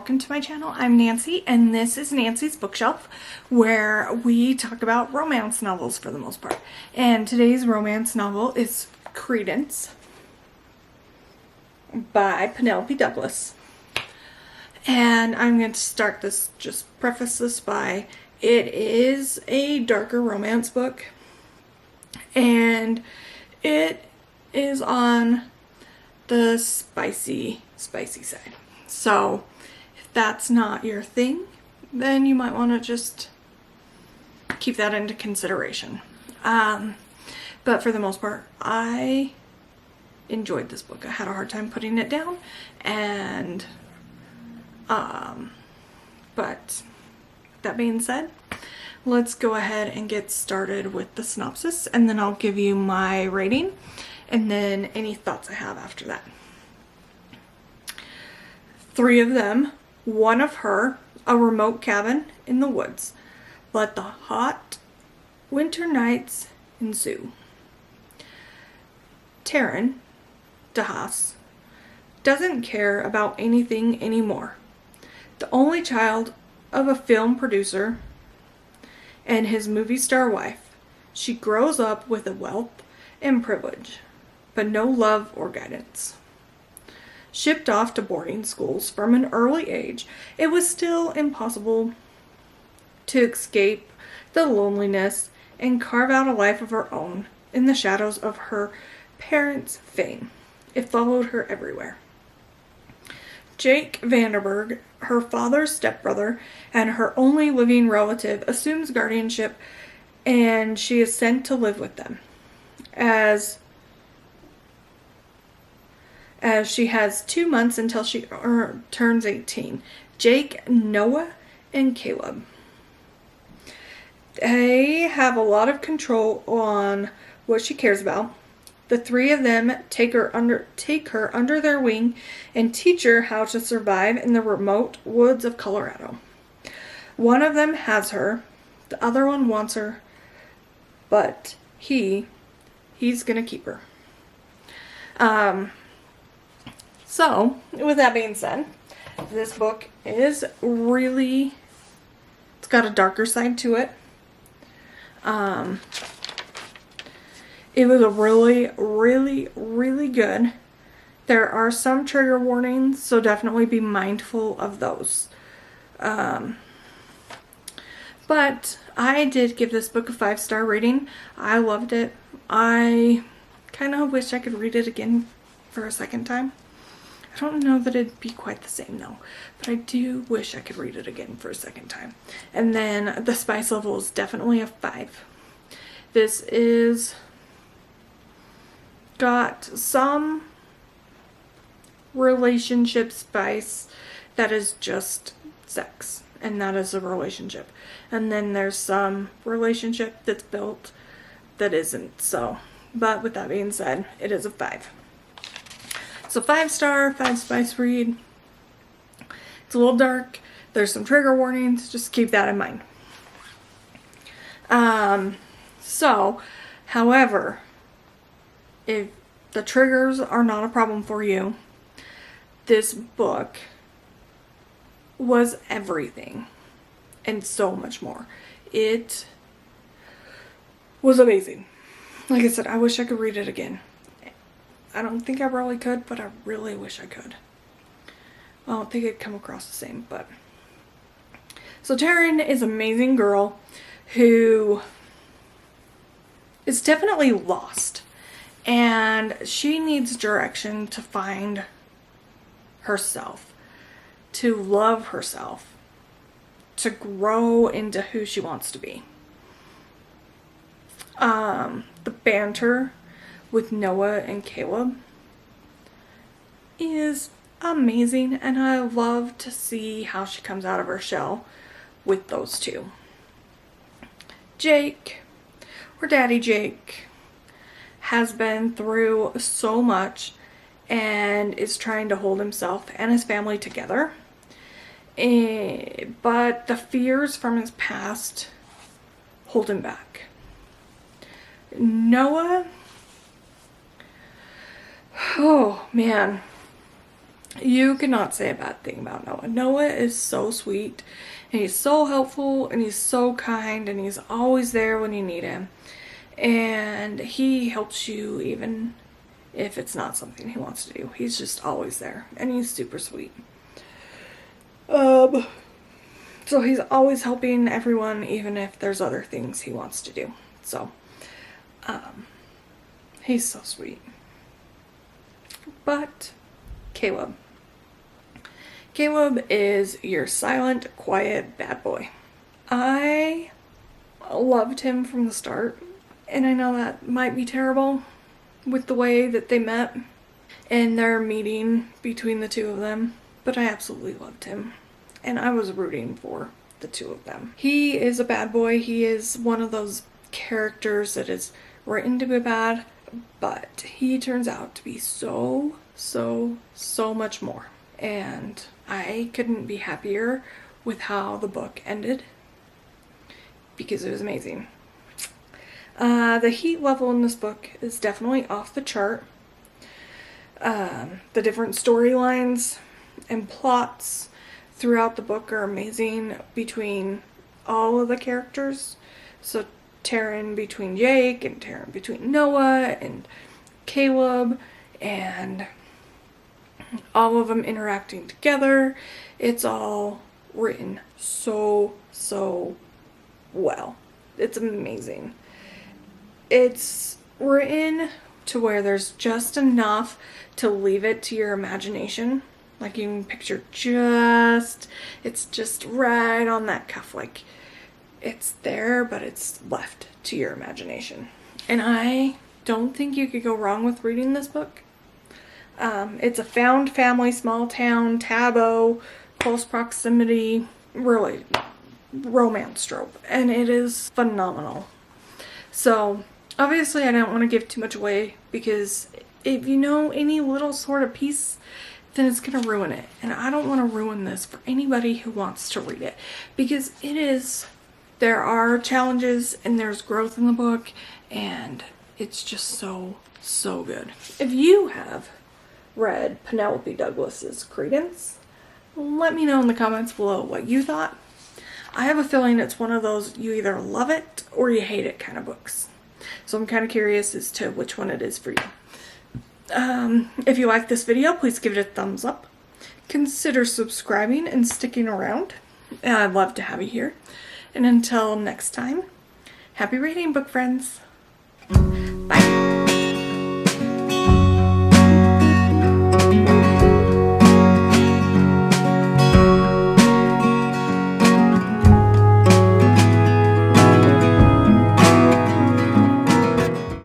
welcome to my channel. I'm Nancy and this is Nancy's Bookshelf, where we talk about romance novels for the most part. And today's romance novel is Credence by Penelope Douglas. And I'm going to start this, just preface this by, it is a darker romance book and it is on the spicy side. So if that's not your thing, then you might want to just keep that into consideration. But for the most part, I enjoyed this book. I had a hard time putting it down, and but that being said, let's go ahead and get started with the synopsis, and then I'll give you my rating and then any thoughts I have after that. 3 of them, 1 of her, a remote cabin in the woods. Let the hot winter nights ensue. Taryn DeHaas doesn't care about anything anymore. The only child of a film producer and his movie star wife, she grows up with a wealth and privilege, but no love or guidance. Shipped off to boarding schools from an early age, it was still impossible to escape the loneliness and carve out a life of her own in the shadows of her parents' fame. It followed her everywhere. Jake Vanderberg, her father's stepbrother and her only living relative, assumes guardianship, and she is sent to live with them as she has 2 months until she turns 18. Jake, Noah, and Caleb. They have a lot of control on what she cares about. The 3 of them take her under their wing and teach her how to survive in the remote woods of Colorado. One of them has her, the other one wants her, but he's gonna keep her. So, with that being said, this book is really, it's got a darker side to it. It was a really good. There are some trigger warnings, so definitely be mindful of those. But I did give this book a 5-star rating. I loved it. I kind of wish I could read it again for a second time. I don't know that it'd be quite the same though, but I do wish I could read it again for a second time. And then the spice level is definitely a 5. This is got some relationship spice that is just sex, and that is a relationship. And then there's some relationship that's built that isn't. So, but with that being said, it is a 5. So 5-star, 5 spice read. It's a little dark. There's some trigger warnings. Just keep that in mind. However, if the triggers are not a problem for you, this book was everything and so much more. It was amazing. Like I said, I wish I could read it again. I don't think I really could, but I really wish I could. I don't think it'd come across the same, but. So Taryn is an amazing girl who is definitely lost. And she needs direction to find herself, to love herself, to grow into who she wants to be. The banter with Noah and Caleb is amazing, and I love to see how she comes out of her shell with those 2. Jake, or Daddy Jake, has been through so much and is trying to hold himself and his family together. But the fears from his past hold him back. Noah, oh man, You cannot say a bad thing about Noah. Noah is so sweet, and he's so helpful, and he's so kind, and he's always there when you need him. And he helps you even if it's not something he wants to do. He's just always there, and he's super sweet. So he's always helping everyone, even if there's other things he wants to do. So, he's so sweet. But Caleb is your silent, quiet, bad boy. I loved him from the start, and I know that might be terrible with the way that they met and their meeting between the two of them, but I absolutely loved him, and I was rooting for the two of them. He is a bad boy. He is one of those characters that is written to be bad, but he turns out to be so much more. And I couldn't be happier with how the book ended, because it was amazing. The heat level in this book is definitely off the chart. The different storylines and plots throughout the book are amazing between all of the characters. So Taryn between Jake, and Taryn between Noah and Caleb, and all of them interacting together. It's all written so well. It's amazing. It's written to where there's just enough to leave it to your imagination. Like, you can picture it's just right on that cuff. Like, it's there, but it's left to your imagination. And I don't think you could go wrong with reading this book. It's a found family, small town, taboo, close proximity, really romance trope, and it is phenomenal. So obviously I don't want to give too much away, because if you know any little sort of piece, then it's going to ruin it. And I don't want to ruin this for anybody who wants to read it, because there are challenges and there's growth in the book, and it's just so good. If you have read Penelope Douglas's Credence, let me know in the comments below what you thought. I have a feeling it's one of those you either love it or you hate it kind of books. So I'm kind of curious as to which one it is for you. If you like this video, please give it a thumbs up. Consider subscribing and sticking around. I'd love to have you here. And until next time, happy reading, book friends.